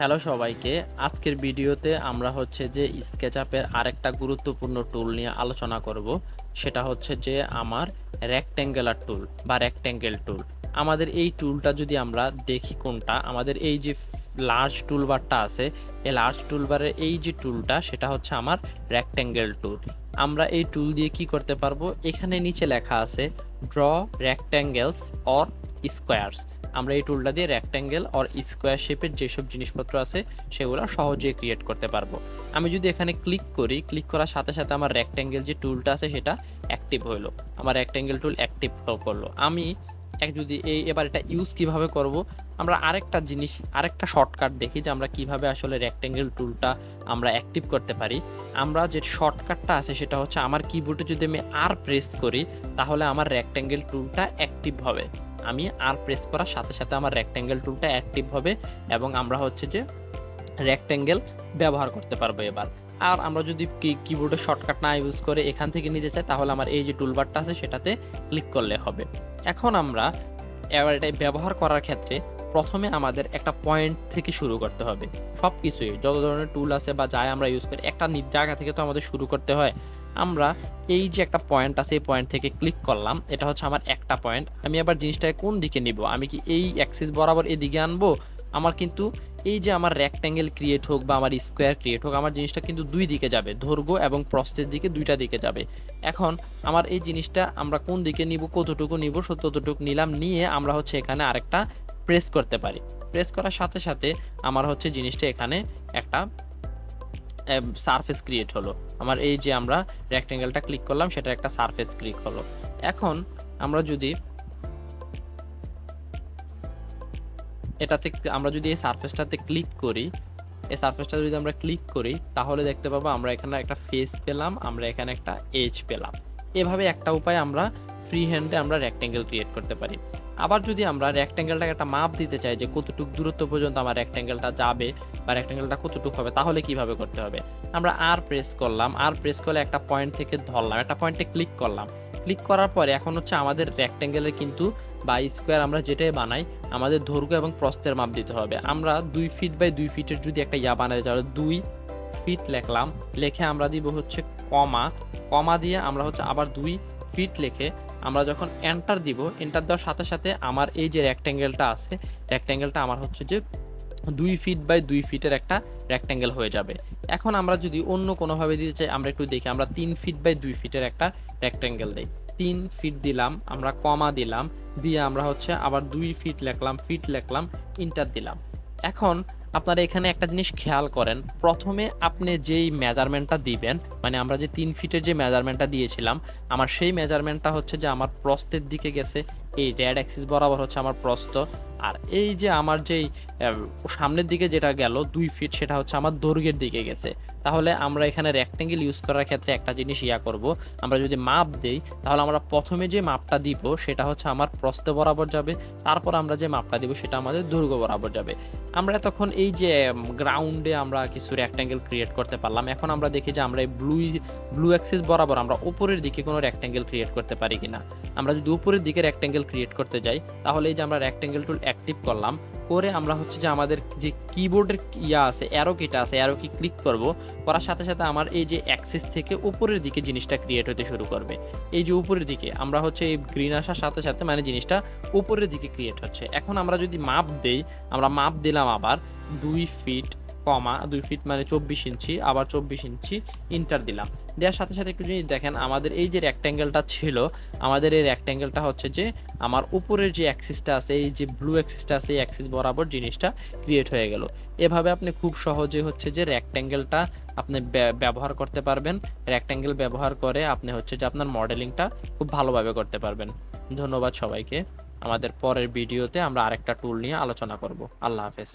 Hello সবাইকে। আজকের ভিডিওতে আমরা হচ্ছে যে স্কেচআপের আরেকটা গুরুত্বপূর্ণ টুল নিয়ে আলোচনা করব। সেটা হচ্ছে যে আমার রেক্ট্যাঙ্গুলার টুল বা রেক্ট্যাঙ্গেল টুল। আমাদের এই টুলটা যদি আমরা দেখি কোনটা, আমাদের এই যে লার্জ টুলবারটা আছে, এই লার্জ টুলবারের এই যে টুলটা সেটা হচ্ছে আমার রেক্ট্যাঙ্গেল টুল। আমরা এই টুল দিয়ে কি করতে পারবো? এখানে নিচে লেখা আছে ড্র রেক্ট্যাঙ্গেলস অর স্কোয়ারস। আমরা এই টুলটা দিয়ে রেক্ট্যাঙ্গেল অর স্কোয়ার শেপের যেসব জিনিসপত্র আছে সেগুলো সহজেই ক্রিয়েট করতে পারবো। আমি যদি এখানে ক্লিক করি, ক্লিক করার সাথে সাথে আমার রেক্ট্যাঙ্গেল যে টুলটা আছে সেটা অ্যাক্টিভ হলো, আমার রেক্ট্যাঙ্গেল টুল অ্যাক্টিভ করলো। আমি যদি এবার এটা ইউজ কিভাবে করব, আমরা আরেকটা শর্টকাট দেখি যে আমরা কিভাবে আসলে রেক্ট্যাঙ্গেল টুলটা আমরা অ্যাক্টিভ করতে পারি। আমরা যে শর্টকাটটা আছে সেটা হচ্ছে আমার কিবোর্ডে যদি আমি আর প্রেস করি তাহলে আমার রেক্ট্যাঙ্গেল টুলটা অ্যাক্টিভ হবে। আমি আর প্রেস করার সাথে সাথে আমার রেক্ট্যাঙ্গেল টুলটা অ্যাক্টিভ হবে এবং আমরা হচ্ছে যে রেক্ট্যাঙ্গেল ব্যবহার করতে পারবো এবার। আর আমরা যদি কিবোর্ডে শর্টকাট না ইউজ করে এখান থেকে নিতে চাই তাহলে আমার এই যে টুলবারটা আছে সেটাতে ক্লিক করলে হবে। এখন আমরা এবার এটা ব্যবহার করার ক্ষেত্রে প্রথমে আমাদের একটা পয়েন্ট থেকে শুরু করতে হবে। সব কিছুই যত ধরনের টুল আছে বা যাই আমরা ইউজ করি একটা জায়গা থেকে তো আমাদের শুরু করতে হয়। আমরা এই যে একটা পয়েন্ট আছে এই পয়েন্ট থেকে ক্লিক করলাম, এটা হচ্ছে আমার একটা পয়েন্ট। আমি আবার জিনিসটাকে কোন দিকে নিব? আমি কি এই অ্যাক্সিস বরাবর এদিকে আনবো? আমার কিন্তু এই যে আমার রেক্ট্যাঙ্গেল ক্রিয়েট হোক বা আমার স্কোয়ার ক্রিয়েট হোক, আমার জিনিসটা কিন্তু দুই দিকে যাবে, দৈর্ঘ্য এবং প্রস্থের দিকে দুইটা দিকে যাবে। এখন আমার এই জিনিসটা আমরা কোন দিকে নিব, কতটুকু নিব, ততটুকু নিলাম, নিয়ে আমরা হচ্ছে এখানে আরেকটা প্রেস করতে পারি। প্রেস করার সাথে সাথে আমার হচ্ছে জিনিসটা এখানে একটা সারফেস ক্রিয়েট হলো। আমার এই যে আমরা রেক্ট্যাঙ্গেলটা ক্লিক করলাম সেটা একটা সারফেস ক্লিক হলো। এখন আমরা যদি আমরা যদি এই সারফেসটাতে ক্লিক করি, এই সারফেসটা যদি আমরা ক্লিক করি তাহলে দেখতে পাবো আমরা এখানে একটা ফেস পেলাম, আমরা এখানে একটা এজ পেলাম। এভাবে একটা উপায় আমরা ফ্রি হ্যান্ডে আমরা রেক্ট্যাঙ্গেল ক্রিয়েট করতে পারি। আবার যদি আমরা রেক্ট্যাঙ্গেলটাকে একটা মাপ দিতে চাই যে কতটুকু দূরত্ব পর্যন্ত আমার রেক্ট্যাঙ্গেলটা যাবে বা রেক্ট্যাঙ্গেলটা কতটুকু হবে, তাহলে কিভাবে করতে হবে? আমরা আর প্রেস করলাম, আর প্রেস করলে একটা পয়েন্ট থেকে ধরলাম, একটা পয়েন্টে ক্লিক করলাম। ক্লিক করার পরে এখন হচ্ছে আমাদের রেক্ট্যাঙ্গেলের কিন্তু বা স্কোয়ার আমরা যেটাই বানাই আমাদের দৈর্ঘ্য এবং প্রস্থের মাপ দিতে হবে। আমরা 2 ফিট বাই 2 ফিটের যদি একটা বানাই যাবে, 2 ফিট লিখলাম, লিখে আমরা দিব হচ্ছে কমা, কমা দিয়ে আমরা হচ্ছে আবার 2 ফিট লিখে আমরা যখন এন্টার দিব, এন্টার দেওয়ার সাথে সাথে আমার এই যে রেক্ট্যাঙ্গেলটা আছে, রেক্ট্যাঙ্গেলটা আমার হচ্ছে যে 2 ফিট বাই 2 ফিটের একটা রেক্ট্যাঙ্গেল হয়ে যাবে। এখন আমরা যদি অন্য কোনোভাবে দিতে চাই, আমরা একটু দেখি, আমরা 3 ফিট বাই 2 ফিটের একটা রেক্ট্যাঙ্গেল দেই। 3 ফিট দিলাম, আমরা কমা দিলাম, দিয়ে আমরা হচ্ছে আবার 2 ফিট লিখলাম, এন্টার দিলাম। এখন আপনারা এখানে একটা জিনিস খেয়াল করেন, প্রথমে আপনি যেই মেজারমেন্টটা দিবেন, মানে আমরা যে 3 ফিটের যে মেজারমেন্টটা দিয়েছিলাম, আমার সেই মেজারমেন্টটা হচ্ছে যে আমার প্রস্থের দিকে গেছে, এই রেড অ্যাক্সিস বরাবর হচ্ছে আমার প্রস্থ। আর এই যে আমার যেই সামনের দিকে যেটা গেল 2 ফিট, সেটা হচ্ছে আমার দৈর্ঘ্যের দিকে গেছে। তাহলে আমরা এখানে রেক্ট্যাঙ্গেল ইউজ করার ক্ষেত্রে একটা জিনিস করব, আমরা যদি মাপ দেই তাহলে আমরা প্রথমে যে মাপটা দিব সেটা হচ্ছে আমার প্রস্থ বরাবর যাবে, তারপর আমরা যে মাপটা দিব সেটা আমাদের দৈর্ঘ্য বরাবর যাবে। আমরা তখন এই যে গ্রাউন্ডে আমরা কিছু রেক্ট্যাঙ্গেল ক্রিয়েট করতে পারলাম। এখন আমরা দেখি যে আমরা এই ব্লু অ্যাক্সিস বরাবর আমরা উপরের দিকে কোনো রেক্ট্যাঙ্গেল ক্রিয়েট করতে পারি কিনা। আমরা যদি উপরের দিকে রেক্ট্যাঙ্গেল ক্রিয়েট করতে যাই তাহলে এই যে আমরা রেক্ট্যাঙ্গেল টুল অ্যাক্টিভ করলাম, করে আমরা হচ্ছে যে আমাদের যে কিবোর্ডের আছে অ্যারো কিটা আছে, অ্যারো কি ক্লিক করব, করার সাথে সাথে আমার এই যে অ্যাক্সিস থেকে উপরের দিকে জিনিসটা ক্রিয়েট হতে শুরু করবে। এই যে উপরের দিকে আমরা হচ্ছে এই গ্রিন আসার সাথে সাথে মানে জিনিসটা উপরের দিকে ক্রিয়েট হচ্ছে। এখন আমরা যদি মাপ দেই, আমরা মাপ দিলাম আবার 2 ফিট কমা 2 ফিট মানে 24 ইঞ্চি, আবার 24 ইঞ্চি, ইন্টার দিলাম। দেওয়ার সাথে সাথে একটু জিনিস দেখেন, আমাদের এই যে রেক্ট্যাঙ্গেলটা ছিল, আমাদের এই রেক্ট্যাঙ্গেলটা হচ্ছে যে আমার উপরের যে অ্যাক্সিসটা আছে, এই যে ব্লু অ্যাক্সিসটা আছে, এই অ্যাক্সিস বরাবর জিনিসটা ক্রিয়েট হয়ে গেল। এভাবে আপনি খুব সহজে হচ্ছে যে রেক্ট্যাঙ্গেলটা আপনি ব্যবহার করতে পারবেন। রেক্ট্যাঙ্গেল ব্যবহার করে আপনি হচ্ছে যে আপনার মডেলিংটা খুব ভালোভাবে করতে পারবেন। ধন্যবাদ সবাইকে। আমাদের পরের ভিডিওতে আমরা আরেকটা টুল নিয়ে আলোচনা করব। আল্লাহ হাফেজ।